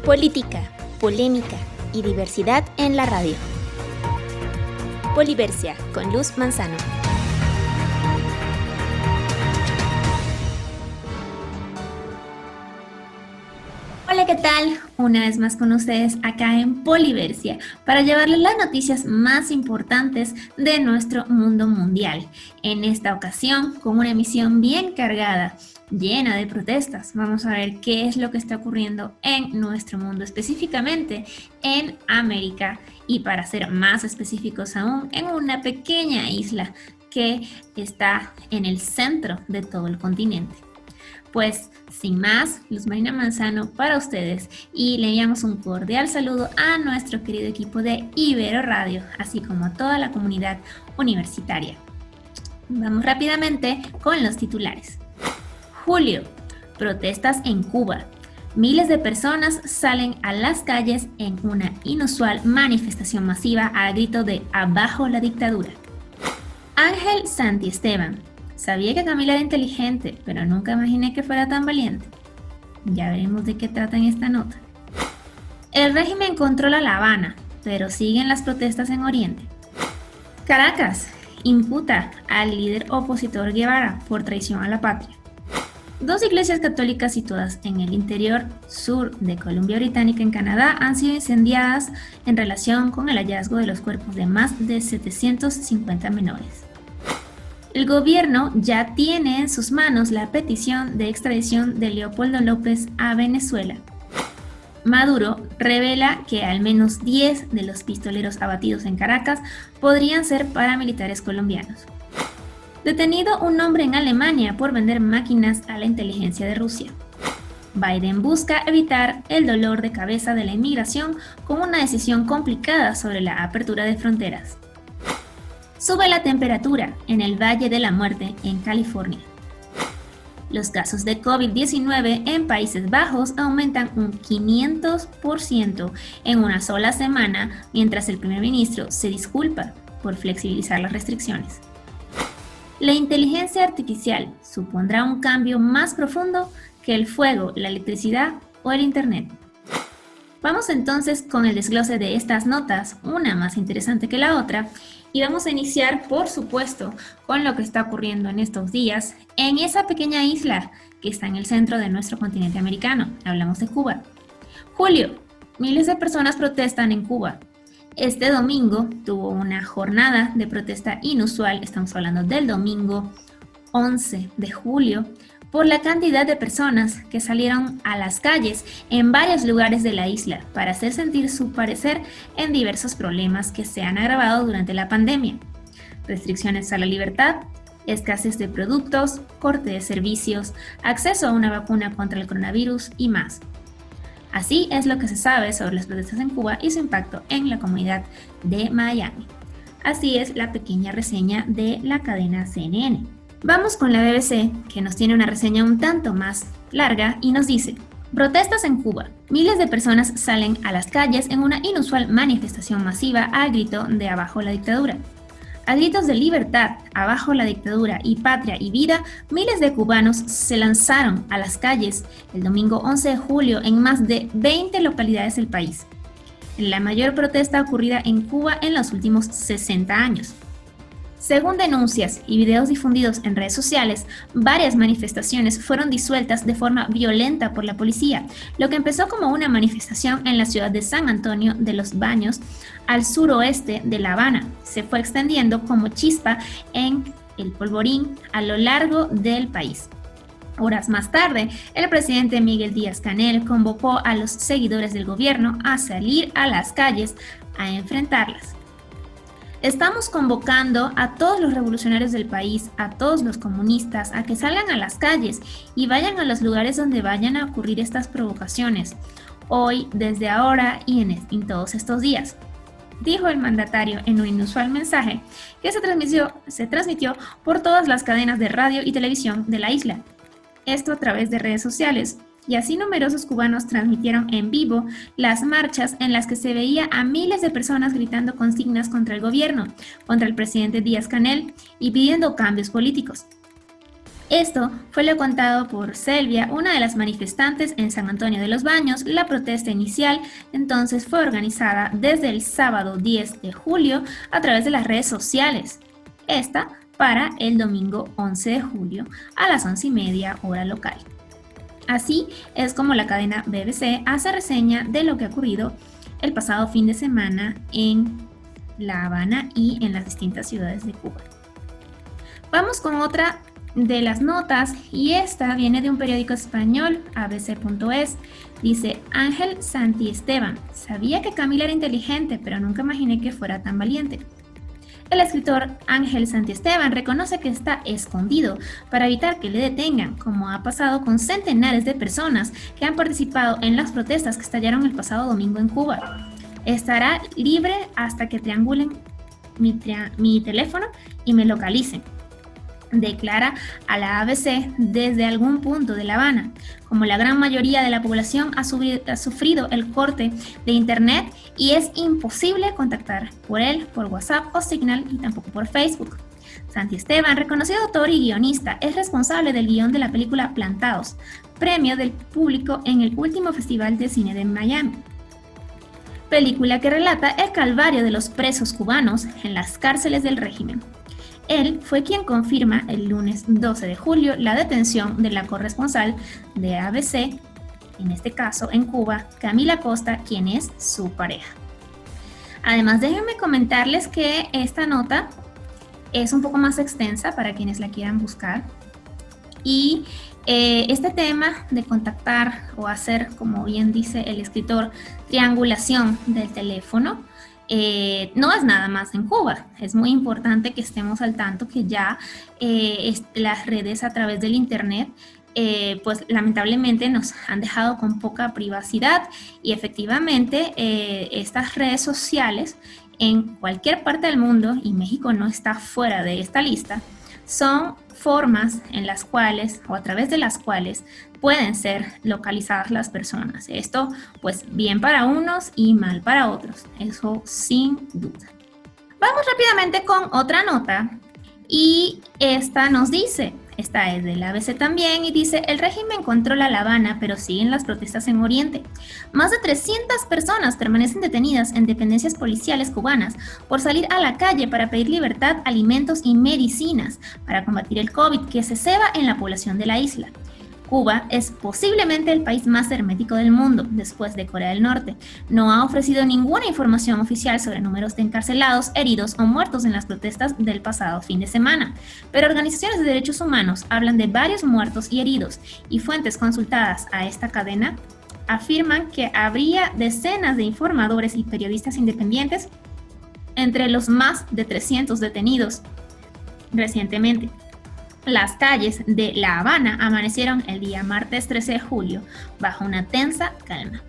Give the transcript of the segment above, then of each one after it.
Política, polémica y diversidad en la radio. Poliversia con Luz Manzano. Hola, ¿qué tal? Una vez más con ustedes acá en Poliversia para llevarles las noticias más importantes de nuestro mundo mundial. En esta ocasión, con una emisión bien cargada, llena de protestas. Vamos a ver qué es lo que está ocurriendo en nuestro mundo, específicamente en América y, para ser más específicos aún, en una pequeña isla que está en el centro de todo el continente. Pues sin más, Luz Marina Manzano para ustedes, y le enviamos un cordial saludo a nuestro querido equipo de Ibero Radio, así como a toda la comunidad universitaria. Vamos rápidamente con los titulares. Julio, protestas en Cuba. Miles de personas salen a las calles en una inusual manifestación masiva al grito de "Abajo la dictadura". Ángel Santiesteban. Sabía que Camila era inteligente, pero nunca imaginé que fuera tan valiente. Ya veremos de qué trata en esta nota. El régimen controla La Habana, pero siguen las protestas en Oriente. Caracas imputa al líder opositor Guevara por traición a la patria. Dos iglesias católicas situadas en el interior sur de Columbia Británica, en Canadá, han sido incendiadas en relación con el hallazgo de los cuerpos de más de 750 menores. El gobierno ya tiene en sus manos la petición de extradición de Leopoldo López a Venezuela. Maduro revela que al menos 10 de los pistoleros abatidos en Caracas podrían ser paramilitares colombianos. Detenido un hombre en Alemania por vender máquinas a la inteligencia de Rusia. Biden busca evitar el dolor de cabeza de la inmigración con una decisión complicada sobre la apertura de fronteras. Sube la temperatura en el Valle de la Muerte, en California. Los casos de COVID-19 en Países Bajos aumentan un 500% en una sola semana, mientras el primer ministro se disculpa por flexibilizar las restricciones. La inteligencia artificial supondrá un cambio más profundo que el fuego, la electricidad o el internet. Vamos entonces con el desglose de estas notas, una más interesante que la otra, y vamos a iniciar, por supuesto, con lo que está ocurriendo en estos días en esa pequeña isla que está en el centro de nuestro continente americano. Hablamos de Cuba. Julio, miles de personas protestan en Cuba. Este domingo tuvo una jornada de protesta inusual, estamos hablando del domingo 11 de julio, por la cantidad de personas que salieron a las calles en varios lugares de la isla para hacer sentir su parecer en diversos problemas que se han agravado durante la pandemia. Restricciones a la libertad, escasez de productos, corte de servicios, acceso a una vacuna contra el coronavirus y más. Así es lo que se sabe sobre las protestas en Cuba y su impacto en la comunidad de Miami. Así es la pequeña reseña de la cadena CNN. Vamos con la BBC, que nos tiene una reseña un tanto más larga y nos dice: protestas en Cuba. Miles de personas salen a las calles en una inusual manifestación masiva al grito de "Abajo la dictadura". A gritos de libertad, abajo la dictadura y patria y vida, miles de cubanos se lanzaron a las calles el domingo 11 de julio en más de 20 localidades del país. La mayor protesta ocurrida en Cuba en los últimos 60 años. Según denuncias y videos difundidos en redes sociales, varias manifestaciones fueron disueltas de forma violenta por la policía, lo que empezó como una manifestación en la ciudad de San Antonio de los Baños, al suroeste de La Habana. Se fue extendiendo como chispa en el polvorín a lo largo del país. Horas más tarde, el presidente Miguel Díaz-Canel convocó a los seguidores del gobierno a salir a las calles a enfrentarlas. Estamos convocando a todos los revolucionarios del país, a todos los comunistas, a que salgan a las calles y vayan a los lugares donde vayan a ocurrir estas provocaciones, hoy, desde ahora y en todos estos días, dijo el mandatario en un inusual mensaje que se transmitió por todas las cadenas de radio y televisión de la isla. Esto a través de redes sociales. Y así numerosos cubanos transmitieron en vivo las marchas en las que se veía a miles de personas gritando consignas contra el gobierno, contra el presidente Díaz-Canel y pidiendo cambios políticos. Esto fue lo contado por Selvia, una de las manifestantes en San Antonio de los Baños. La protesta inicial entonces fue organizada desde el sábado 10 de julio a través de las redes sociales. Esta para el domingo 11 de julio a las 11:30 hora local. Así es como la cadena BBC hace reseña de lo que ha ocurrido el pasado fin de semana en La Habana y en las distintas ciudades de Cuba. Vamos con otra de las notas, y esta viene de un periódico español, abc.es. Dice: Ángel Santiesteban, sabía que Camila era inteligente, pero nunca imaginé que fuera tan valiente. El escritor Ángel Santiesteban reconoce que está escondido para evitar que le detengan, como ha pasado con centenares de personas que han participado en las protestas que estallaron el pasado domingo en Cuba. Estará libre hasta que triangulen mi teléfono y me localicen, declara a la ABC desde algún punto de La Habana. Como la gran mayoría de la población ha sufrido el corte de internet y es imposible contactar por él por WhatsApp o Signal y tampoco por Facebook. Santiesteban, reconocido autor y guionista, es responsable del guión de la película Plantados, premio del público en el último Festival de Cine de Miami. Película que relata el calvario de los presos cubanos en las cárceles del régimen. Él fue quien confirma el lunes 12 de julio la detención de la corresponsal de ABC, en este caso en Cuba, Camila Costa, quien es su pareja. Además, déjenme comentarles que esta nota es un poco más extensa para quienes la quieran buscar. Y este tema de contactar o hacer, como bien dice el escritor, triangulación del teléfono, no es nada más en Cuba. Es muy importante que estemos al tanto que ya las redes a través del internet pues lamentablemente nos han dejado con poca privacidad, y efectivamente estas redes sociales en cualquier parte del mundo, y México no está fuera de esta lista, son formas en las cuales o a través de las cuales pueden ser localizadas las personas. Esto pues bien para unos y mal para otros, eso sin duda. Vamos rápidamente con otra nota, y esta nos dice, esta es del ABC también, y dice: el régimen controla La Habana, pero siguen las protestas en Oriente. Más de 300 personas permanecen detenidas en dependencias policiales cubanas por salir a la calle para pedir libertad, alimentos y medicinas para combatir el COVID que se ceba en la población de la isla. Cuba es posiblemente el país más hermético del mundo, después de Corea del Norte. No ha ofrecido ninguna información oficial sobre números de encarcelados, heridos o muertos en las protestas del pasado fin de semana. Pero organizaciones de derechos humanos hablan de varios muertos y heridos, y fuentes consultadas a esta cadena afirman que habría decenas de informadores y periodistas independientes entre los más de 300 detenidos recientemente. Las calles de La Habana amanecieron el día martes 13 de julio bajo una tensa calma.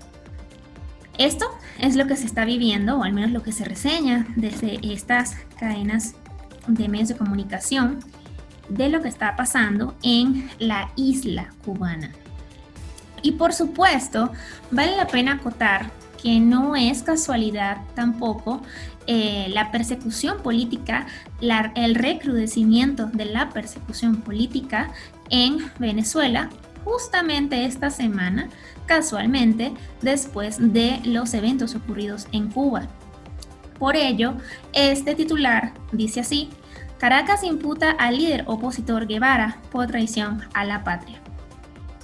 Esto es lo que se está viviendo, o al menos lo que se reseña desde estas cadenas de medios de comunicación, de lo que está pasando en la isla cubana. Y por supuesto, vale la pena acotar que no es casualidad tampoco la persecución política, el recrudecimiento de la persecución política en Venezuela justamente esta semana, casualmente después de los eventos ocurridos en Cuba. Por ello, este titular dice así: Caracas imputa al líder opositor Guevara por traición a la patria.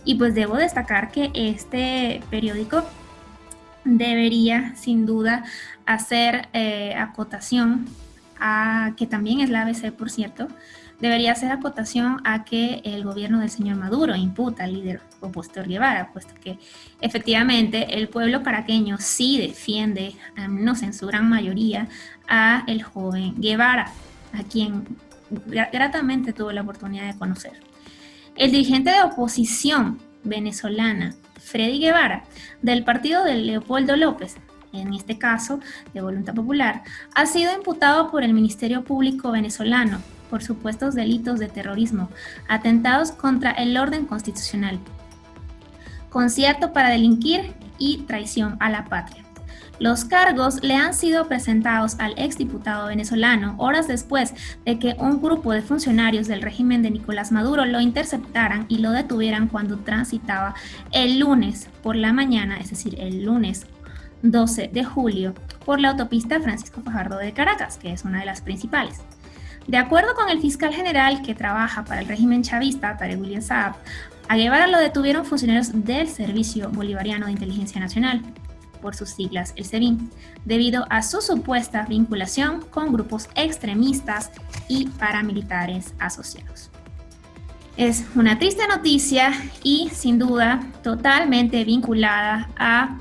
Y pues debo destacar que este periódico debería sin duda hacer acotación a, que también es la ABC por cierto, debería hacer acotación a que el gobierno del señor Maduro imputa al líder opositor Guevara, puesto que efectivamente el pueblo caraqueño sí defiende, no en su gran mayoría, a el joven Guevara, a quien gratamente tuve la oportunidad de conocer. El dirigente de oposición venezolana, Freddy Guevara, del partido de Leopoldo López, en este caso de Voluntad Popular, ha sido imputado por el Ministerio Público venezolano por supuestos delitos de terrorismo, atentados contra el orden constitucional, concierto para delinquir y traición a la patria. Los cargos le han sido presentados al exdiputado venezolano horas después de que un grupo de funcionarios del régimen de Nicolás Maduro lo interceptaran y lo detuvieran cuando transitaba el lunes por la mañana, es decir, el lunes 12 de julio, por la autopista Francisco Fajardo de Caracas, que es una de las principales. De acuerdo con el fiscal general que trabaja para el régimen chavista, Tarek William Saab, a Guevara lo detuvieron funcionarios del Servicio Bolivariano de Inteligencia Nacional, por sus siglas el SEBIN, debido a su supuesta vinculación con grupos extremistas y paramilitares asociados. Es una triste noticia y sin duda totalmente vinculada a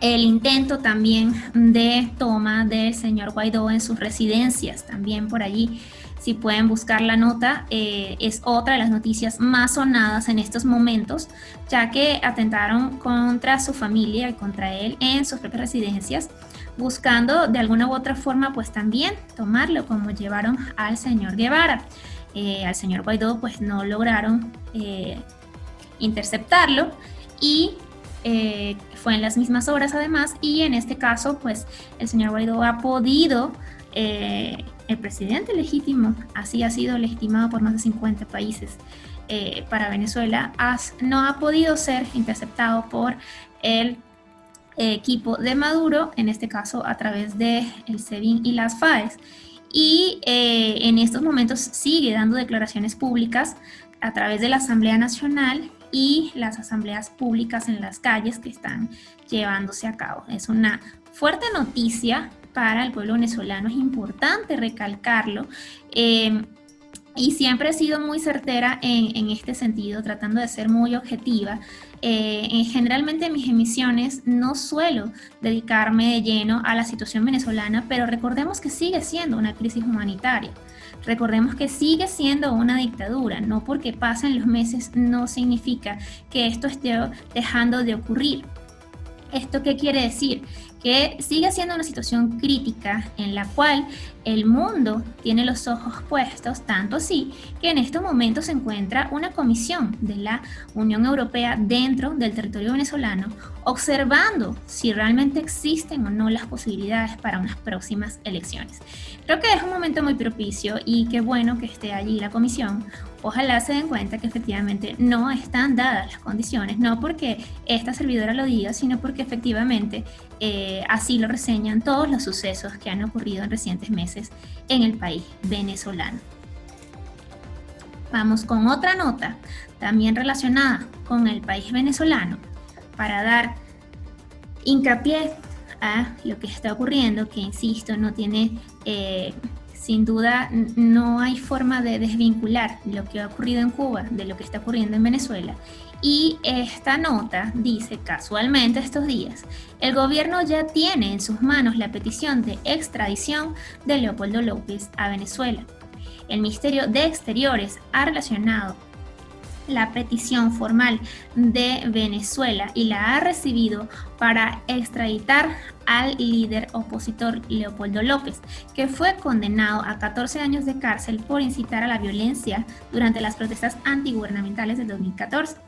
el intento también de toma del señor Guaidó en sus residencias. También por allí, si pueden buscar la nota, es otra de las noticias más sonadas en estos momentos, ya que atentaron contra su familia y contra él en sus propias residencias, buscando de alguna u otra forma pues también tomarlo, como llevaron al señor Guevara. Al señor Guaidó pues no lograron interceptarlo y fue en las mismas horas además, y en este caso pues el señor Guaidó ha podido, el presidente legítimo, así ha sido legitimado por más de 50 países para Venezuela, no ha podido ser interceptado por el equipo de Maduro, en este caso a través de el SEBIN y las FAES, y en estos momentos sigue dando declaraciones públicas a través de la Asamblea Nacional y las asambleas públicas en las calles que están llevándose a cabo. Es una fuerte noticia para el pueblo venezolano, es importante recalcarlo, y siempre he sido muy certera en este sentido, tratando de ser muy objetiva. Generalmente en mis emisiones no suelo dedicarme de lleno a la situación venezolana, pero recordemos que sigue siendo una crisis humanitaria. Recordemos que sigue siendo una dictadura. No porque pasen los meses no significa que esto esté dejando de ocurrir. ¿Esto qué quiere decir? Que sigue siendo una situación crítica en la cual el mundo tiene los ojos puestos, tanto así que en estos momentos se encuentra una comisión de la Unión Europea dentro del territorio venezolano, observando si realmente existen o no las posibilidades para unas próximas elecciones. Creo que es un momento muy propicio y qué bueno que esté allí la comisión. Ojalá se den cuenta que efectivamente no están dadas las condiciones, no porque esta servidora lo diga, sino porque efectivamente así lo reseñan todos los sucesos que han ocurrido en recientes meses en el país venezolano. Vamos con otra nota, también relacionada con el país venezolano, para dar hincapié a lo que está ocurriendo, que insisto, no tiene... sin duda, no hay forma de desvincular lo que ha ocurrido en Cuba de lo que está ocurriendo en Venezuela. Y esta nota dice, casualmente estos días, el gobierno ya tiene en sus manos la petición de extradición de Leopoldo López a Venezuela. El Ministerio de Exteriores ha relacionado la petición formal de Venezuela y la ha recibido para extraditar al líder opositor Leopoldo López, que fue condenado a 14 años de cárcel por incitar a la violencia durante las protestas antigubernamentales de 2014.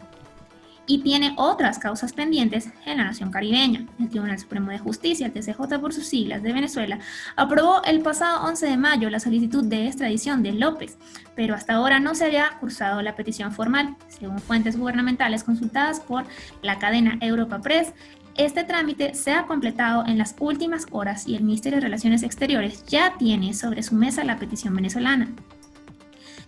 Y tiene otras causas pendientes en la nación caribeña. El Tribunal Supremo de Justicia, el TCJ por sus siglas, de Venezuela, aprobó el pasado 11 de mayo la solicitud de extradición de López, pero hasta ahora no se había cursado la petición formal. Según fuentes gubernamentales consultadas por la cadena Europa Press, este trámite se ha completado en las últimas horas y el Ministerio de Relaciones Exteriores ya tiene sobre su mesa la petición venezolana.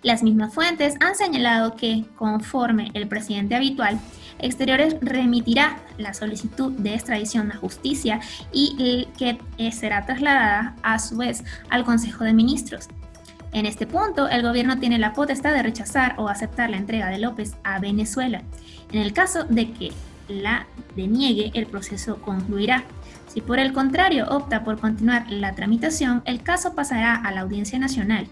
Las mismas fuentes han señalado que, conforme el presidente habitual, Exteriores remitirá la solicitud de extradición a justicia y que será trasladada a su vez al Consejo de Ministros. En este punto, el gobierno tiene la potestad de rechazar o aceptar la entrega de López a Venezuela. En el caso de que la deniegue, el proceso concluirá. Si por el contrario opta por continuar la tramitación, el caso pasará a la Audiencia Nacional.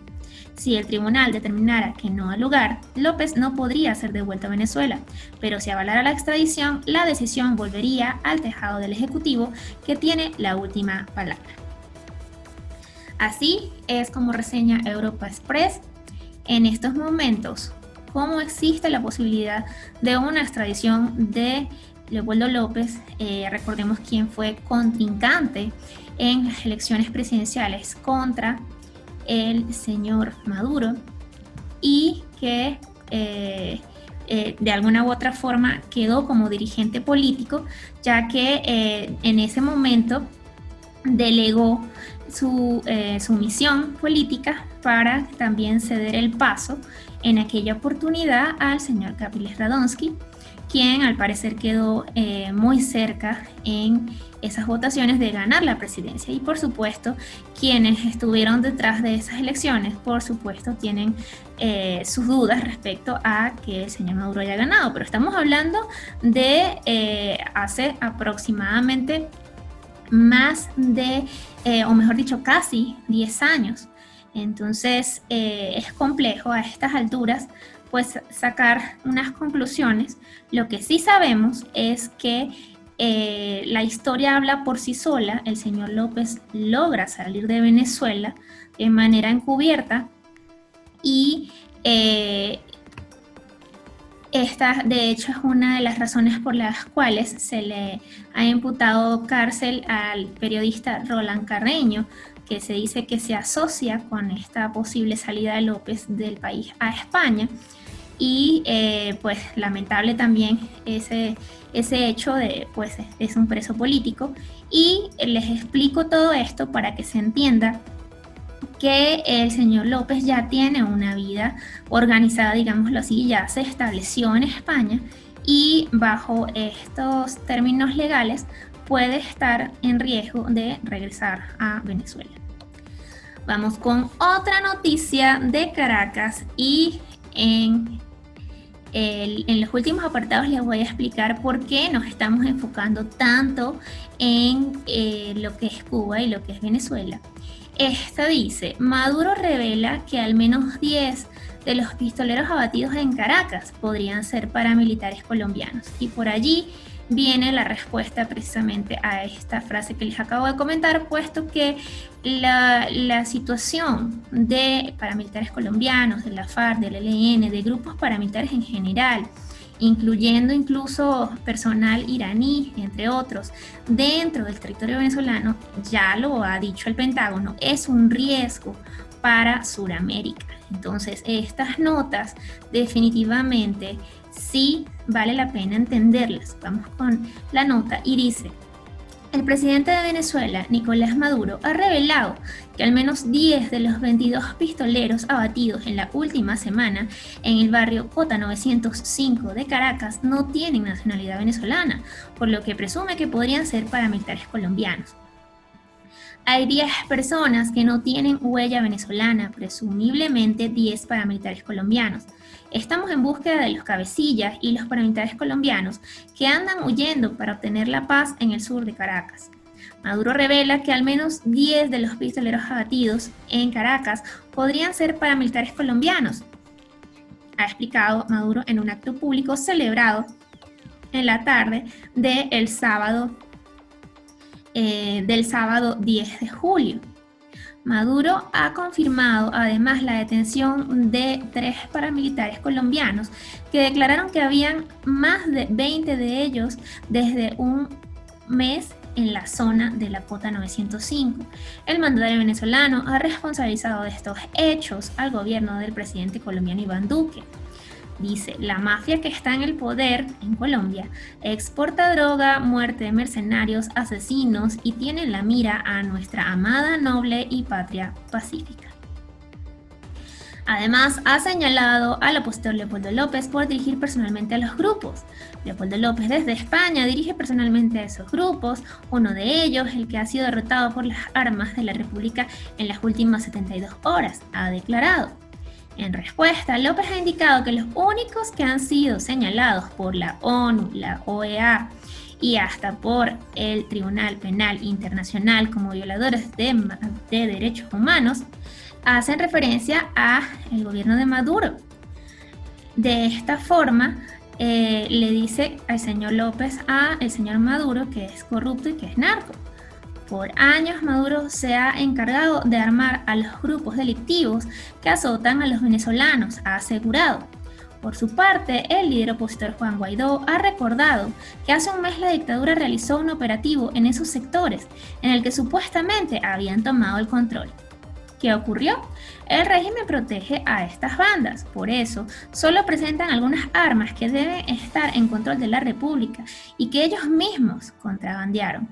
Si el tribunal determinara que no ha lugar, López no podría ser devuelto a Venezuela, pero si avalara la extradición, la decisión volvería al tejado del Ejecutivo, que tiene la última palabra. Así es como reseña Europa Express en estos momentos cómo existe la posibilidad de una extradición de Leopoldo López, recordemos quién fue contrincante en las elecciones presidenciales contra el señor Maduro y que de alguna u otra forma quedó como dirigente político, ya que en ese momento delegó su misión política para también ceder el paso en aquella oportunidad al señor Capriles Radonsky, quien al parecer quedó muy cerca en esas votaciones de ganar la presidencia. Y por supuesto, quienes estuvieron detrás de esas elecciones, por supuesto, tienen sus dudas respecto a que el señor Maduro haya ganado. Pero estamos hablando de hace aproximadamente más de, o mejor dicho, casi 10 años. Entonces, es complejo a estas alturas pues sacar unas conclusiones. Lo que sí sabemos es que la historia habla por sí sola. El señor López logra salir de Venezuela de manera encubierta y esta, de hecho, es una de las razones por las cuales se le ha imputado cárcel al periodista Roland Carreño, que se dice que se asocia con esta posible salida de López del país a España. Y pues lamentable también ese hecho de, pues es un preso político. Y les explico todo esto para que se entienda que el señor López ya tiene una vida organizada, digámoslo así, ya se estableció en España y bajo estos términos legales puede estar en riesgo de regresar a Venezuela. Vamos con otra noticia de Caracas y en los últimos apartados les voy a explicar por qué nos estamos enfocando tanto en lo que es Cuba y lo que es Venezuela. Esta dice: Maduro revela que al menos 10 de los pistoleros abatidos en Caracas podrían ser paramilitares colombianos. Y por allí viene la respuesta precisamente a esta frase que les acabo de comentar, puesto que la situación de paramilitares colombianos, de la FARC, del ELN, de grupos paramilitares en general, incluyendo incluso personal iraní, entre otros, dentro del territorio venezolano, ya lo ha dicho el Pentágono, es un riesgo para Sudamérica. Entonces, estas notas definitivamente sí vale la pena entenderlas. Vamos con la nota y dice: el presidente de Venezuela, Nicolás Maduro, ha revelado que al menos 10 de los 22 pistoleros abatidos en la última semana en el barrio Cota 905 de Caracas no tienen nacionalidad venezolana, por lo que presume que podrían ser paramilitares colombianos. Hay 10 personas que no tienen huella venezolana, presumiblemente 10 paramilitares colombianos. Estamos en búsqueda de los cabecillas y los paramilitares colombianos que andan huyendo para obtener la paz en el sur de Caracas. Maduro revela que al menos 10 de los pistoleros abatidos en Caracas podrían ser paramilitares colombianos, ha explicado Maduro en un acto público celebrado en la tarde del sábado 10 de julio. Maduro ha confirmado además la detención de 3 paramilitares colombianos que declararon que habían más de 20 de ellos desde un mes en la zona de la Cota 905. El mandatario venezolano ha responsabilizado de estos hechos al gobierno del presidente colombiano Iván Duque. Dice: la mafia que está en el poder en Colombia exporta droga, muerte de mercenarios, asesinos y tiene en la mira a nuestra amada, noble y patria pacífica. Además, ha señalado al opositor Leopoldo López por dirigir personalmente a los grupos. Leopoldo López desde España dirige personalmente a esos grupos, uno de ellos, el que ha sido derrotado por las armas de la República en las últimas 72 horas, ha declarado. En respuesta, López ha indicado que los únicos que han sido señalados por la ONU, la OEA y hasta por el Tribunal Penal Internacional como violadores de derechos humanos hacen referencia al gobierno de Maduro. De esta forma, le dice al señor López al señor Maduro que es corrupto y que es narco. Por años Maduro se ha encargado de armar a los grupos delictivos que azotan a los venezolanos, ha asegurado. Por su parte, el líder opositor Juan Guaidó ha recordado que hace un mes la dictadura realizó un operativo en esos sectores en el que supuestamente habían tomado el control. ¿Qué ocurrió? El régimen protege a estas bandas, por eso solo presentan algunas armas que deben estar en control de la República y que ellos mismos contrabandearon.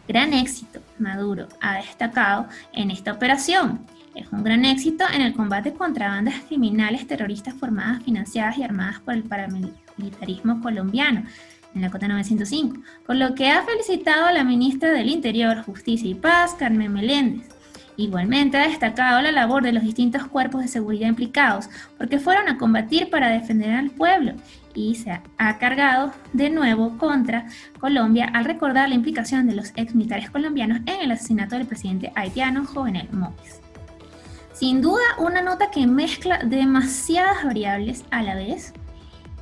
Gran éxito, Maduro ha destacado en esta operación. Es un gran éxito en el combate contra bandas criminales terroristas formadas, financiadas y armadas por el paramilitarismo colombiano en la Cota 905, por lo que ha felicitado a la ministra del Interior, Justicia y Paz, Carmen Meléndez. Igualmente ha destacado la labor de los distintos cuerpos de seguridad implicados, porque fueron a combatir para defender al pueblo, y se ha cargado de nuevo contra Colombia al recordar la implicación de los exmilitares colombianos en el asesinato del presidente haitiano Jovenel Moïse. Sin duda, una nota que mezcla demasiadas variables a la vez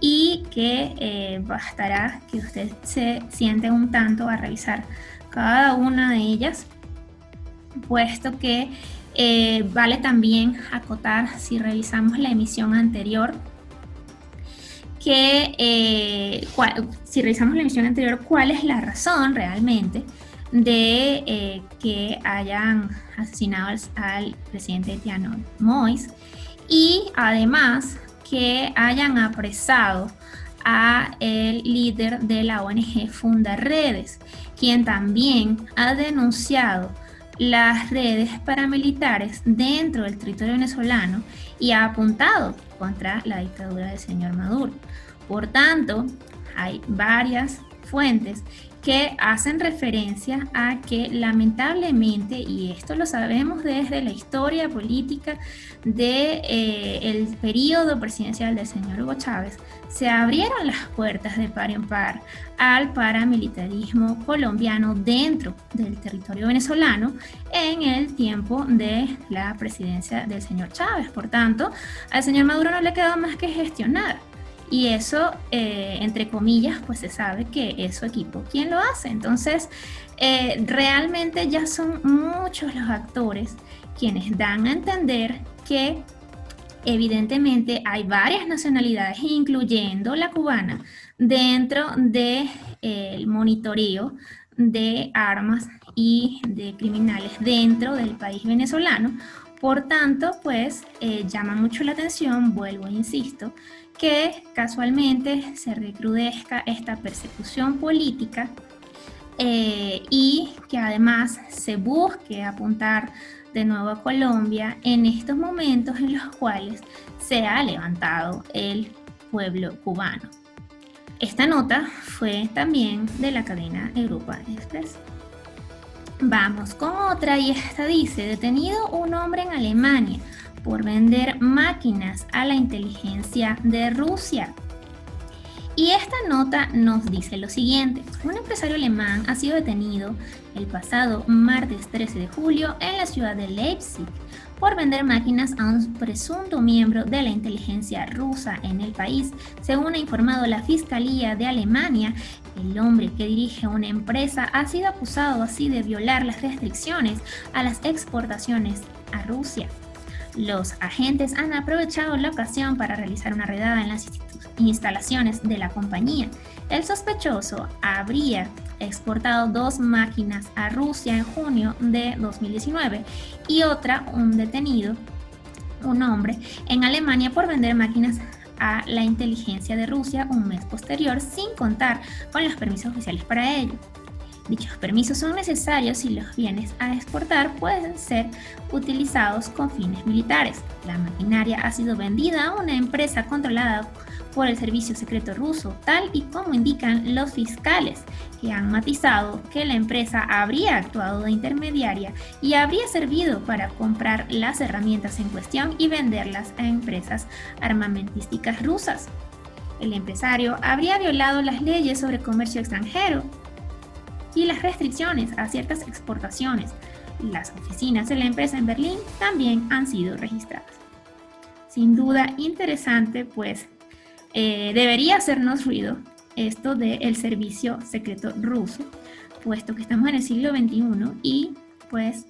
y que bastará que usted se siente un tanto a revisar cada una de ellas, puesto que vale también acotar, si revisamos la emisión anterior, cuál es la razón realmente de que hayan asesinado al presidente haitiano Moïse, y además que hayan apresado a el líder de la ONG Fundaredes, quien también ha denunciado las redes paramilitares dentro del territorio venezolano y ha apuntado contra la dictadura del señor Maduro. Por tanto, hay varias fuentes que hacen referencia a que lamentablemente, y esto lo sabemos desde la historia política del periodo presidencial del señor Hugo Chávez, se abrieron las puertas de par en par al paramilitarismo colombiano dentro del territorio venezolano en el tiempo de la presidencia del señor Chávez. Por tanto, al señor Maduro no le quedó más que gestionar. Y eso, entre comillas, pues se sabe que es su equipo quien lo hace. Entonces, realmente ya son muchos los actores quienes dan a entender que evidentemente hay varias nacionalidades, incluyendo la cubana, dentro del monitoreo de armas y de criminales dentro del país venezolano. Por tanto, pues llama mucho la atención, vuelvo e insisto, que casualmente se recrudezca esta persecución política y que además se busque apuntar de nuevo a Colombia en estos momentos en los cuales se ha levantado el pueblo cubano. Esta nota fue también de la cadena Europa Express. Vamos con otra, y esta dice: detenido un hombre en Alemania por vender máquinas a la inteligencia de Rusia. Y esta nota nos dice lo siguiente: un empresario alemán ha sido detenido el pasado martes 13 de julio en la ciudad de Leipzig por vender máquinas a un presunto miembro de la inteligencia rusa en el país. Según ha informado la Fiscalía de Alemania, el hombre, que dirige una empresa, ha sido acusado así de violar las restricciones a las exportaciones a Rusia. Los agentes han aprovechado la ocasión para realizar una redada en las instalaciones de la compañía. El sospechoso habría exportado 2 máquinas a Rusia en junio de 2019 y un detenido, un hombre, en Alemania por vender máquinas a la inteligencia de Rusia un mes posterior, sin contar con los permisos oficiales para ello. Dichos permisos son necesarios si los bienes a exportar pueden ser utilizados con fines militares. La maquinaria ha sido vendida a una empresa controlada por el servicio secreto ruso, tal y como indican los fiscales, que han matizado que la empresa habría actuado de intermediaria y habría servido para comprar las herramientas en cuestión y venderlas a empresas armamentísticas rusas. El empresario habría violado las leyes sobre comercio extranjero y las restricciones a ciertas exportaciones. Las oficinas de la empresa en Berlín también han sido registradas. Sin duda interesante, pues debería hacernos ruido esto del servicio secreto ruso, puesto que estamos en el siglo XXI y pues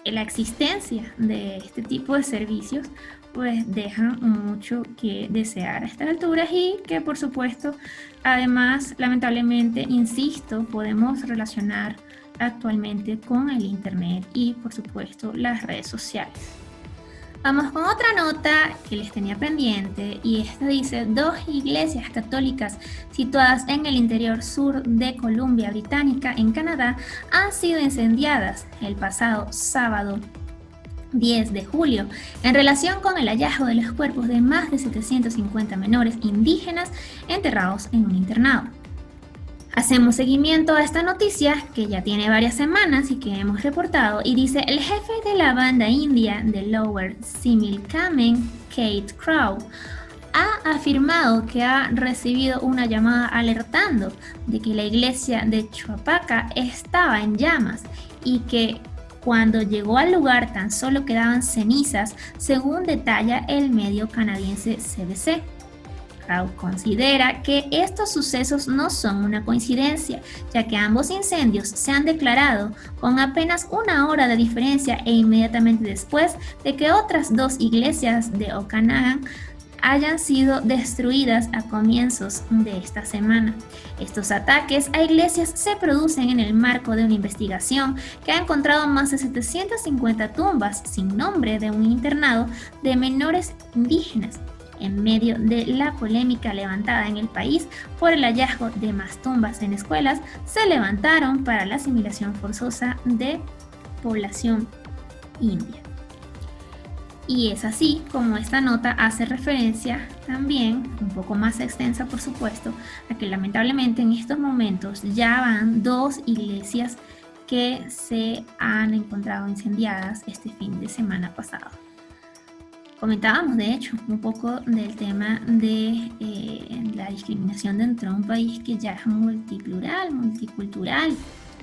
la existencia de este tipo de servicios pues dejan mucho que desear a estas alturas y que por supuesto, además, lamentablemente, insisto, podemos relacionar actualmente con el internet y por supuesto las redes sociales. Vamos con otra nota que les tenía pendiente y esta dice: 2 iglesias católicas situadas en el interior sur de Columbia Británica, en Canadá, han sido incendiadas el pasado sábado 10 de julio, en relación con el hallazgo de los cuerpos de más de 750 menores indígenas enterrados en un internado. Hacemos seguimiento a esta noticia que ya tiene varias semanas y que hemos reportado, y dice: el jefe de la banda india de Lower Similkameen, Kate Crow, ha afirmado que ha recibido una llamada alertando de que la iglesia de Chuapaca estaba en llamas y que cuando llegó al lugar tan solo quedaban cenizas, según detalla el medio canadiense CBC. Crow considera que estos sucesos no son una coincidencia, ya que ambos incendios se han declarado con apenas una hora de diferencia e inmediatamente después de que otras 2 iglesias de Okanagan hayan sido destruidas a comienzos de esta semana. Estos ataques a iglesias se producen en el marco de una investigación que ha encontrado más de 750 tumbas sin nombre de un internado de menores indígenas, en medio de la polémica levantada en el país por el hallazgo de más tumbas en escuelas. Se levantaron para la asimilación forzosa de población india. Y es así como esta nota hace referencia también, un poco más extensa por supuesto, a que lamentablemente en estos momentos ya van 2 iglesias que se han encontrado incendiadas este fin de semana pasado. Comentábamos de hecho un poco del tema de la discriminación dentro de un país que ya es multiplural, multicultural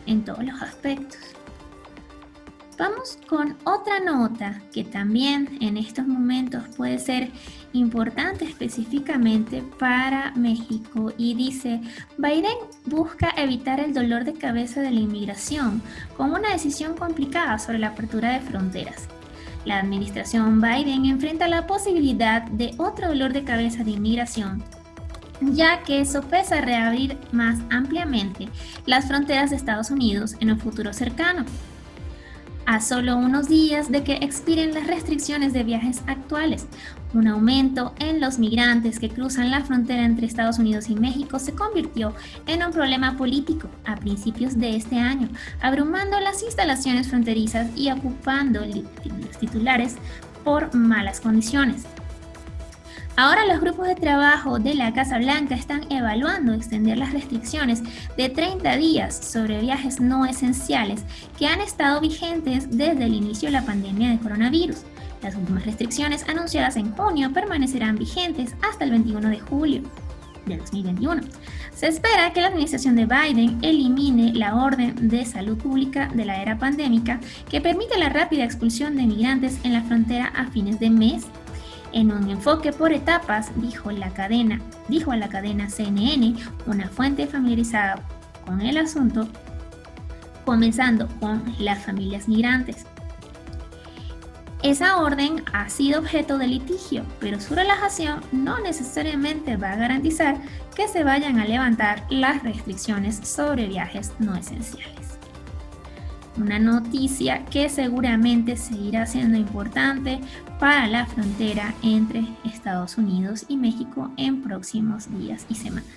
en todos los aspectos. Vamos con otra nota que también en estos momentos puede ser importante específicamente para México, y dice: Biden busca evitar el dolor de cabeza de la inmigración con una decisión complicada sobre la apertura de fronteras. La administración Biden enfrenta la posibilidad de otro dolor de cabeza de inmigración, ya que sopesa reabrir más ampliamente las fronteras de Estados Unidos en un futuro cercano, a solo unos días de que expiren las restricciones de viajes actuales. Un aumento en los migrantes que cruzan la frontera entre Estados Unidos y México se convirtió en un problema político a principios de este año, abrumando las instalaciones fronterizas y ocupando los titulares por malas condiciones. Ahora los grupos de trabajo de la Casa Blanca están evaluando extender las restricciones de 30 días sobre viajes no esenciales que han estado vigentes desde el inicio de la pandemia de coronavirus. Las últimas restricciones anunciadas en junio permanecerán vigentes hasta el 21 de julio de 2021. Se espera que la administración de Biden elimine la Orden de Salud Pública de la era pandémica que permite la rápida expulsión de migrantes en la frontera a fines de mes. En un enfoque por etapas, dijo a la cadena CNN, una fuente familiarizada con el asunto, comenzando con las familias migrantes. Esa orden ha sido objeto de litigio, pero su relajación no necesariamente va a garantizar que se vayan a levantar las restricciones sobre viajes no esenciales. Una noticia que seguramente seguirá siendo importante para la frontera entre Estados Unidos y México en próximos días y semanas.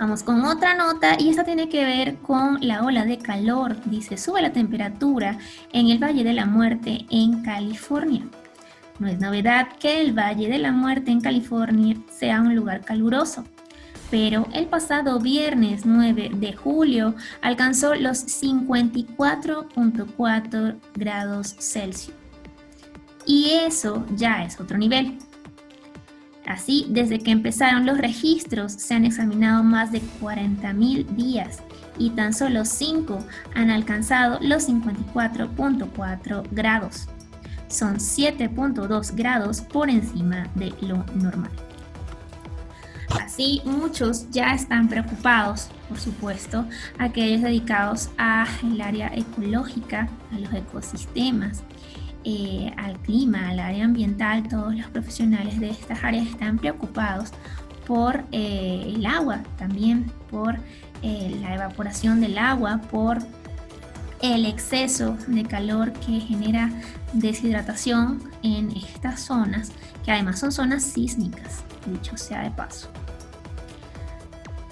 Vamos con otra nota, y esta tiene que ver con la ola de calor. Dice: sube la temperatura en el Valle de la Muerte en California. No es novedad que el Valle de la Muerte en California sea un lugar caluroso, pero el pasado viernes 9 de julio alcanzó los 54.4 grados Celsius. Y eso ya es otro nivel. Así, desde que empezaron los registros, se han examinado más de 40.000 días y tan solo 5 han alcanzado los 54.4 grados. Son 7.2 grados por encima de lo normal. Así, muchos ya están preocupados, por supuesto, aquellos dedicados al área ecológica, a los ecosistemas, al clima, al área ambiental, todos los profesionales de estas áreas están preocupados por el agua, también por la evaporación del agua, por el exceso de calor que genera deshidratación en estas zonas, que además son zonas sísmicas, dicho sea de paso.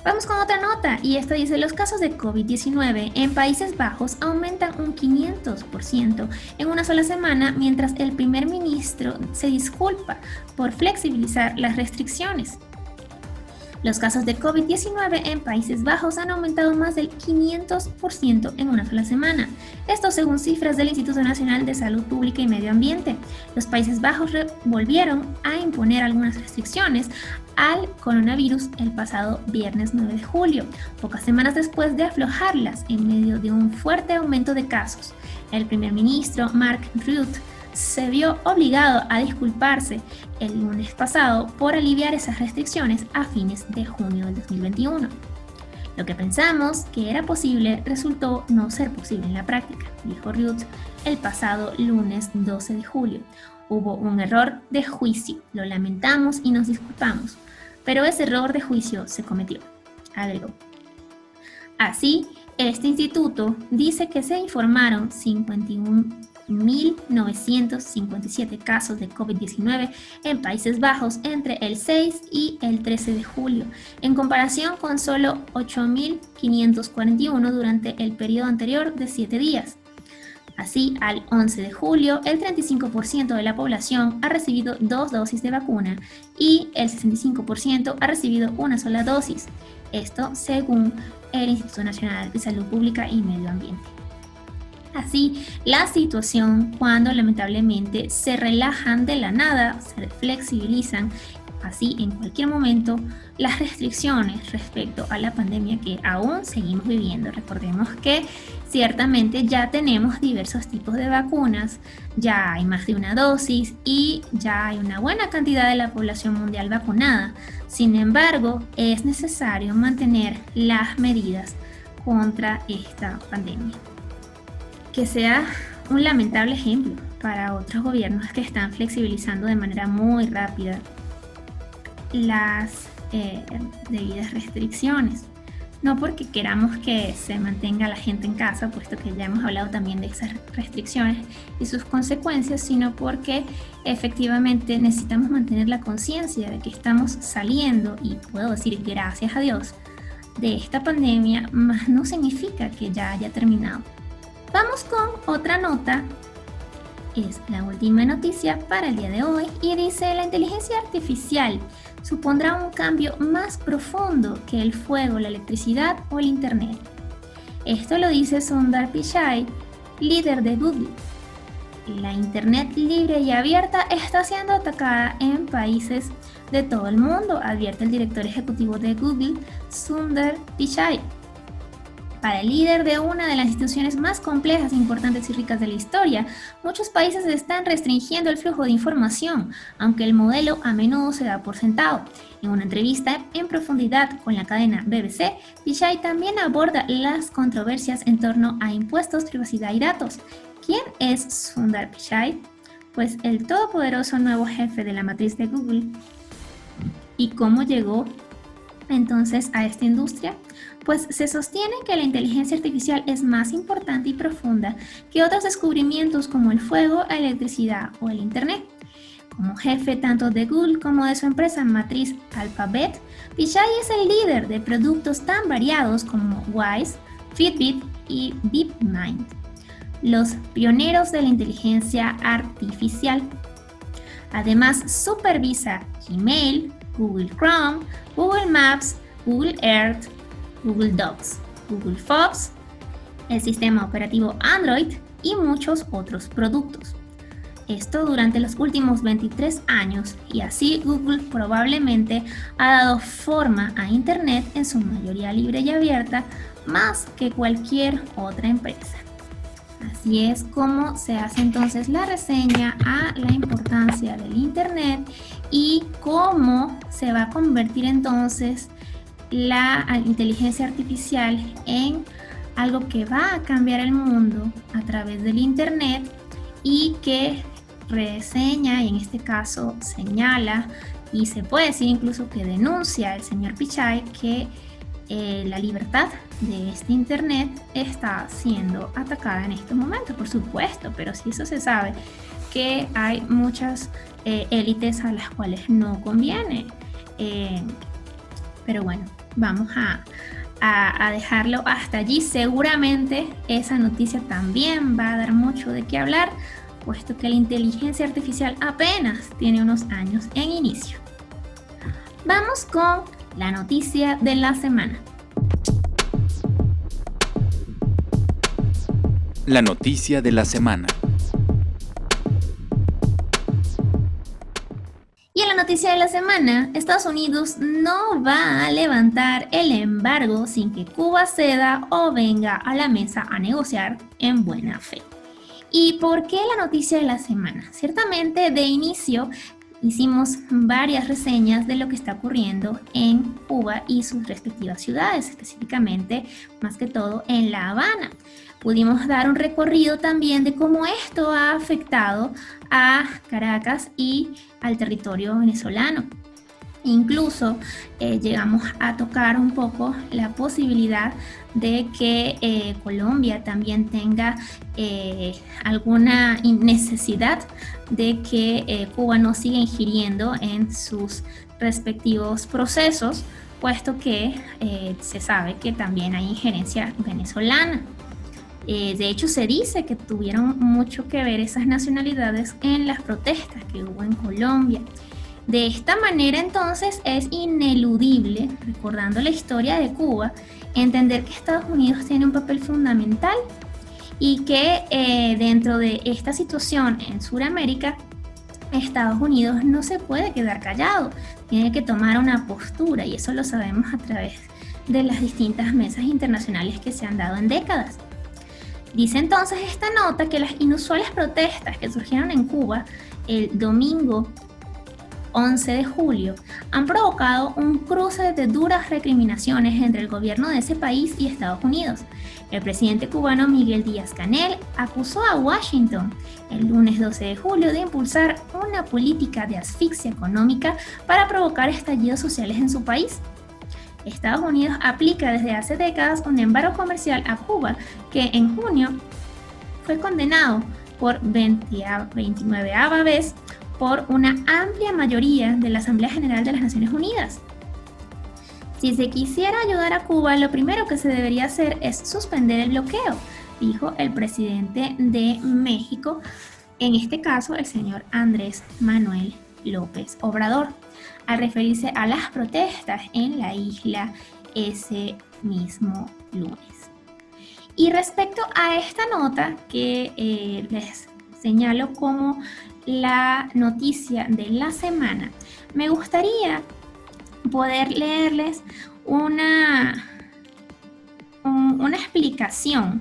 Vamos con otra nota, y esta dice: los casos de COVID-19 en Países Bajos aumentan un 500% en una sola semana, mientras el primer ministro se disculpa por flexibilizar las restricciones. Los casos de COVID-19 en Países Bajos han aumentado más del 500% en una sola semana. Esto según cifras del Instituto Nacional de Salud Pública y Medio Ambiente. Los Países Bajos volvieron a imponer algunas restricciones al coronavirus el pasado viernes 9 de julio, pocas semanas después de aflojarlas en medio de un fuerte aumento de casos. El primer ministro Mark Rutte se vio obligado a disculparse el lunes pasado por aliviar esas restricciones a fines de junio del 2021. Lo que pensamos que era posible resultó no ser posible en la práctica, dijo Rutte el pasado lunes 12 de julio. Hubo un error de juicio, lo lamentamos y nos disculpamos, pero ese error de juicio se cometió, agregó. Así, este instituto dice que se informaron 51.957 casos de COVID-19 en Países Bajos entre el 6 y el 13 de julio, en comparación con solo 8.541 durante el periodo anterior de 7 días. Así, al 11 de julio, el 35% de la población ha recibido 2 dosis de vacuna y el 65% ha recibido una sola dosis. Esto según el Instituto Nacional de Salud Pública y Medio Ambiente. Así, la situación cuando lamentablemente se relajan de la nada, se flexibilizan así en cualquier momento las restricciones respecto a la pandemia que aún seguimos viviendo. Recordemos que ciertamente ya tenemos diversos tipos de vacunas, ya hay más de una dosis y ya hay una buena cantidad de la población mundial vacunada. Sin embargo, es necesario mantener las medidas contra esta pandemia. Que sea un lamentable ejemplo para otros gobiernos que están flexibilizando de manera muy rápida las debidas restricciones. No porque queramos que se mantenga la gente en casa, puesto que ya hemos hablado también de esas restricciones y sus consecuencias, sino porque efectivamente necesitamos mantener la conciencia de que estamos saliendo, y puedo decir gracias a Dios, de esta pandemia, más no significa que ya haya terminado. Vamos con otra nota, es la última noticia para el día de hoy, y dice: la inteligencia artificial supondrá un cambio más profundo que el fuego, la electricidad o el internet. Esto lo dice Sundar Pichai, líder de Google. La internet libre y abierta está siendo atacada en países de todo el mundo, advierte el director ejecutivo de Google, Sundar Pichai. Para el líder de una de las instituciones más complejas, importantes y ricas de la historia, muchos países están restringiendo el flujo de información, aunque el modelo a menudo se da por sentado. En una entrevista en profundidad con la cadena BBC, Pichai también aborda las controversias en torno a impuestos, privacidad y datos. ¿Quién es Sundar Pichai? Pues el todopoderoso nuevo jefe de la matriz de Google. ¿Y cómo llegó entonces a esta industria? Pues se sostiene que la inteligencia artificial es más importante y profunda que otros descubrimientos como el fuego, la electricidad o el internet. Como jefe tanto de Google como de su empresa matriz Alphabet, Pichai es el líder de productos tan variados como Wise, Fitbit y DeepMind, los pioneros de la inteligencia artificial. Además, supervisa Gmail, Google Chrome, Google Maps, Google Earth, Google Docs, Google Fox, el sistema operativo Android y muchos otros productos. Esto durante los últimos 23 años, y así Google probablemente ha dado forma a Internet en su mayoría libre y abierta más que cualquier otra empresa. Así es como se hace entonces la reseña a la importancia del Internet y cómo se va a convertir entonces la inteligencia artificial en algo que va a cambiar el mundo a través del Internet y que reseña y en este caso señala y se puede decir incluso que denuncia el señor Pichai que la libertad de este internet está siendo atacada en este momento, por supuesto, pero si eso se sabe que hay muchas élites a las cuales no conviene. Pero bueno, vamos a dejarlo hasta allí. Seguramente esa noticia también va a dar mucho de qué hablar, puesto que la inteligencia artificial apenas tiene unos años en inicio. Vamos con la noticia de la semana. La noticia de la semana. Y en la noticia de la semana, Estados Unidos no va a levantar el embargo sin que Cuba ceda o venga a la mesa a negociar en buena fe. ¿Y por qué la noticia de la semana? Ciertamente de inicio hicimos varias reseñas de lo que está ocurriendo en Cuba y sus respectivas ciudades, específicamente más que todo en La Habana. Pudimos dar un recorrido también de cómo esto ha afectado a Caracas y al territorio venezolano. Incluso llegamos a tocar un poco la posibilidad de que Colombia también tenga alguna necesidad de que Cuba no siga ingiriendo en sus respectivos procesos, puesto que se sabe que también hay injerencia venezolana. De hecho, se dice que tuvieron mucho que ver esas nacionalidades en las protestas que hubo en Colombia. De esta manera, entonces, es ineludible, recordando la historia de Cuba, entender que Estados Unidos tiene un papel fundamental y que dentro de esta situación en Sudamérica, Estados Unidos no se puede quedar callado, tiene que tomar una postura, y eso lo sabemos a través de las distintas mesas internacionales que se han dado en décadas. Dice entonces esta nota que las inusuales protestas que surgieron en Cuba el domingo 11 de julio han provocado un cruce de duras recriminaciones entre el gobierno de ese país y Estados Unidos. El presidente cubano Miguel Díaz-Canel acusó a Washington el lunes 12 de julio de impulsar una política de asfixia económica para provocar estallidos sociales en su país. Estados Unidos aplica desde hace décadas un embargo comercial a Cuba que en junio fue condenado por 29ª vez por una amplia mayoría de la Asamblea General de las Naciones Unidas. Si se quisiera ayudar a Cuba, lo primero que se debería hacer es suspender el bloqueo, dijo el presidente de México, en este caso el señor Andrés Manuel López Obrador, al referirse a las protestas en la isla ese mismo lunes. Y respecto a esta nota que les señalo como la noticia de la semana, me gustaría poder leerles una explicación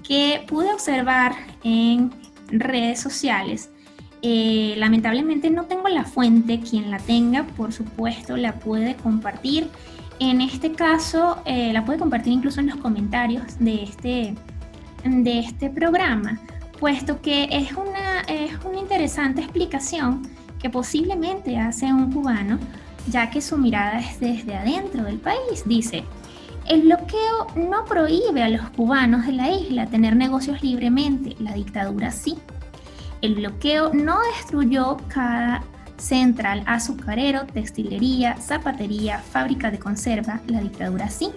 que pude observar en redes sociales. Lamentablemente no tengo la fuente, quien la tenga, por supuesto, la puede compartir. En este caso, la puede compartir incluso en los comentarios de este programa, puesto que es una interesante explicación que posiblemente hace un cubano, ya que su mirada es desde adentro del país. Dice: el bloqueo no prohíbe a los cubanos de la isla tener negocios libremente, la dictadura sí. El bloqueo no destruyó cada central azucarero, textilería, zapatería, fábrica de conserva, la dictadura sí.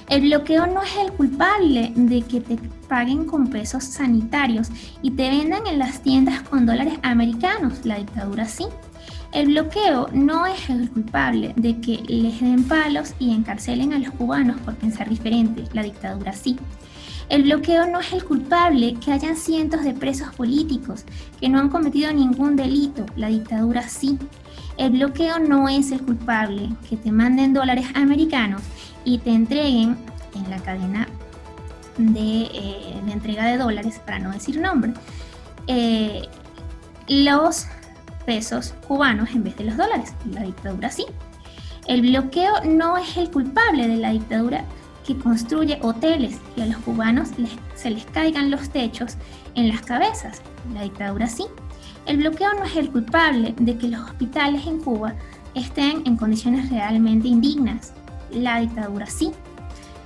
El bloqueo no es el culpable de que te paguen con pesos sanitarios y te vendan en las tiendas con dólares americanos, la dictadura sí. El bloqueo no es el culpable de que les den palos y encarcelen a los cubanos por pensar diferente, la dictadura sí. El bloqueo no es el culpable que hayan cientos de presos políticos que no han cometido ningún delito, la dictadura sí. El bloqueo no es el culpable que te manden dólares americanos y te entreguen en la cadena de entrega de dólares, para no decir nombre, los pesos cubanos en vez de los dólares, la dictadura sí. El bloqueo no es el culpable de la dictadura que construye hoteles y a los cubanos se les caigan los techos en las cabezas, la dictadura sí. El bloqueo no es el culpable de que los hospitales en Cuba estén en condiciones realmente indignas. La dictadura sí.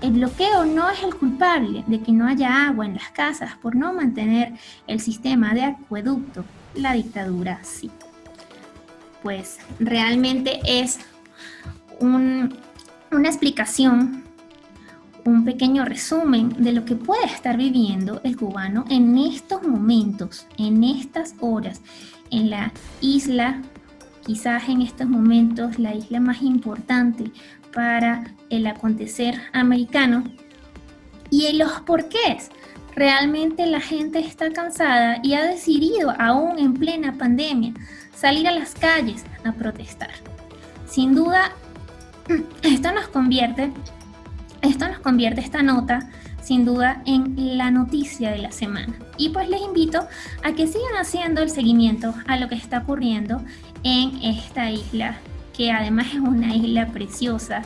El bloqueo no es el culpable de que no haya agua en las casas por no mantener el sistema de acueducto. La dictadura sí. Pues realmente es una explicación, un pequeño resumen de lo que puede estar viviendo el cubano en estos momentos, en estas horas, en la isla, quizás en estos momentos la isla más importante para el acontecer americano, y en los porqués. Realmente la gente está cansada y ha decidido, aún en plena pandemia, salir a las calles a protestar. Sin duda, esto nos convierte esta nota, sin duda, en la noticia de la semana. Y pues les invito a que sigan haciendo el seguimiento a lo que está ocurriendo en esta isla, que además es una isla preciosa,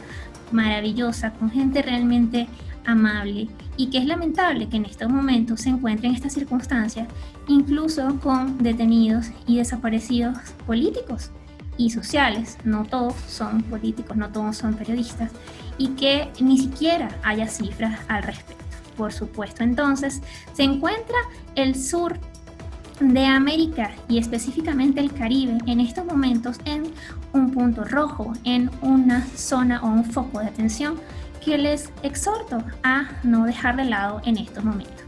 maravillosa, con gente realmente amable, y que es lamentable que en estos momentos se encuentre en estas circunstancias, incluso con detenidos y desaparecidos políticos y sociales. No todos son políticos, no todos son periodistas, y que ni siquiera haya cifras al respecto. Por supuesto, entonces, se encuentra el sur de América y específicamente el Caribe en estos momentos en un punto rojo, en una zona o un foco de atención que les exhorto a no dejar de lado en estos momentos.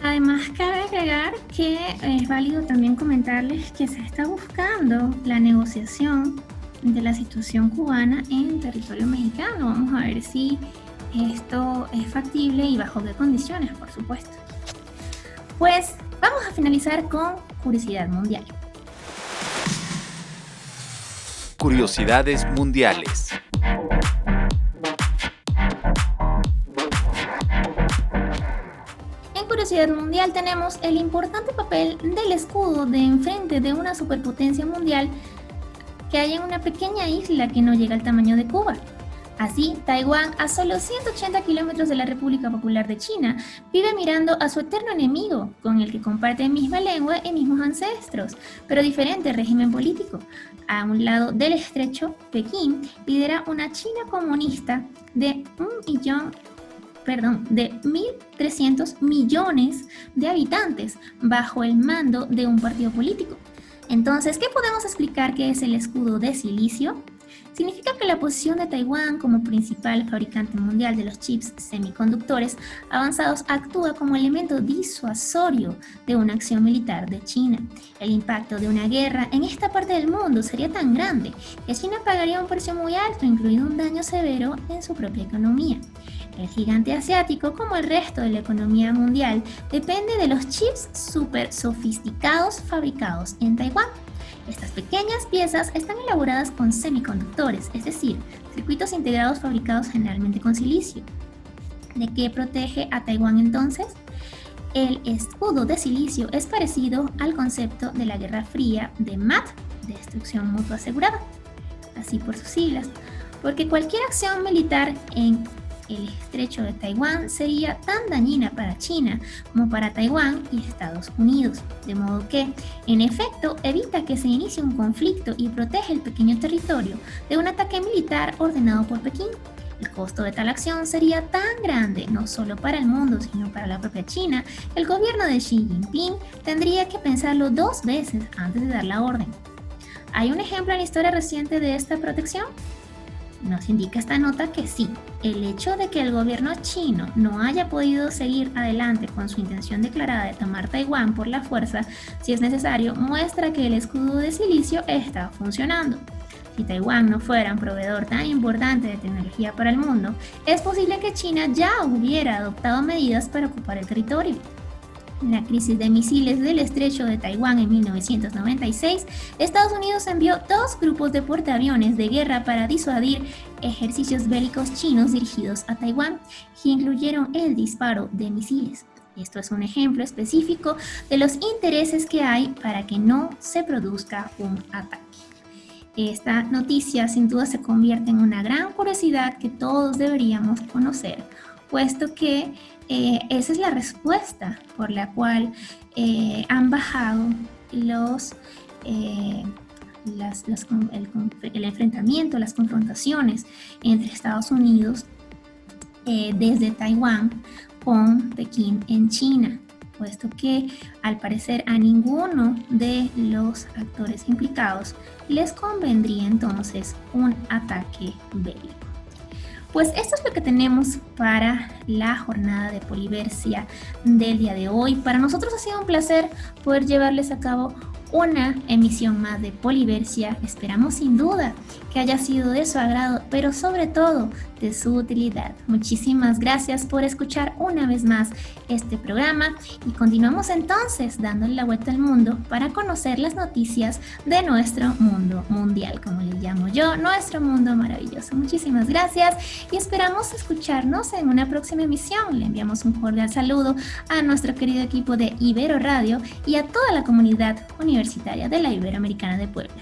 Además, cabe agregar que es válido también comentarles que se está buscando la negociación de la situación cubana en territorio mexicano. Vamos a ver si esto es factible y bajo qué condiciones, por supuesto. Pues vamos a finalizar con curiosidad mundial. Curiosidades mundiales. En curiosidad mundial tenemos el importante papel del escudo de enfrente de una superpotencia mundial que hay en una pequeña isla que no llega al tamaño de Cuba. Así, Taiwán, a solo 180 kilómetros de la República Popular de China, vive mirando a su eterno enemigo, con el que comparte misma lengua y mismos ancestros, pero diferente régimen político. A un lado del estrecho, Pekín lidera una China comunista de 1.300 millones de habitantes bajo el mando de un partido político. Entonces, ¿qué podemos explicar que es el escudo de silicio? Significa que la posición de Taiwán como principal fabricante mundial de los chips semiconductores avanzados actúa como elemento disuasorio de una acción militar de China. El impacto de una guerra en esta parte del mundo sería tan grande que China pagaría un precio muy alto, incluido un daño severo en su propia economía. El gigante asiático, como el resto de la economía mundial, depende de los chips súper sofisticados fabricados en Taiwán. Estas pequeñas piezas están elaboradas con semiconductores, es decir, circuitos integrados fabricados generalmente con silicio. ¿De qué protege a Taiwán entonces? El escudo de silicio es parecido al concepto de la Guerra Fría de MAT, destrucción mutua asegurada, así por sus siglas, porque cualquier acción militar en el estrecho de Taiwán sería tan dañina para China como para Taiwán y Estados Unidos, de modo que, en efecto, evita que se inicie un conflicto y protege el pequeño territorio de un ataque militar ordenado por Pekín. El costo de tal acción sería tan grande, no solo para el mundo, sino para la propia China, que el gobierno de Xi Jinping tendría que pensarlo 2 veces antes de dar la orden. ¿Hay un ejemplo en la historia reciente de esta protección? Nos indica esta nota que sí, el hecho de que el gobierno chino no haya podido seguir adelante con su intención declarada de tomar Taiwán por la fuerza, si es necesario, muestra que el escudo de silicio está funcionando. Si Taiwán no fuera un proveedor tan importante de tecnología para el mundo, es posible que China ya hubiera adoptado medidas para ocupar el territorio. En la crisis de misiles del estrecho de Taiwán en 1996, Estados Unidos envió 2 grupos de portaaviones de guerra para disuadir ejercicios bélicos chinos dirigidos a Taiwán, que incluyeron el disparo de misiles. Esto es un ejemplo específico de los intereses que hay para que no se produzca un ataque. Esta noticia sin duda se convierte en una gran curiosidad que todos deberíamos conocer, puesto que esa es la respuesta por la cual han bajado el enfrentamiento, las confrontaciones entre Estados Unidos desde Taiwán con Pekín en China, puesto que al parecer a ninguno de los actores implicados les convendría entonces un ataque bélico. Pues esto es lo que tenemos para la jornada de Poliversia del día de hoy. Para nosotros ha sido un placer poder llevarles a cabo una emisión más de Poliversia. Esperamos sin duda que haya sido de su agrado, pero sobre todo de su utilidad. Muchísimas gracias por escuchar una vez más este programa y continuamos entonces dándole la vuelta al mundo para conocer las noticias de nuestro mundo mundial, como le llamo yo, nuestro mundo maravilloso. Muchísimas gracias y esperamos escucharnos en una próxima emisión. Le enviamos un cordial saludo a nuestro querido equipo de Ibero Radio y a toda la comunidad universitaria de la Iberoamericana de Puebla.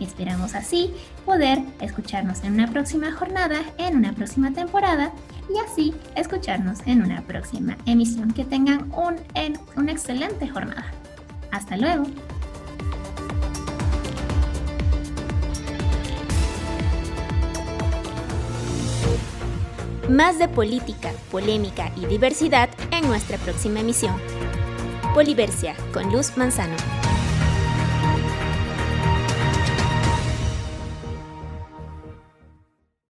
Y esperamos así poder escucharnos en una próxima jornada, en una próxima temporada y así escucharnos en una próxima emisión. Que tengan una excelente jornada. Hasta luego. Más de política, polémica y diversidad en nuestra próxima emisión. Poliversia con Luz Manzano.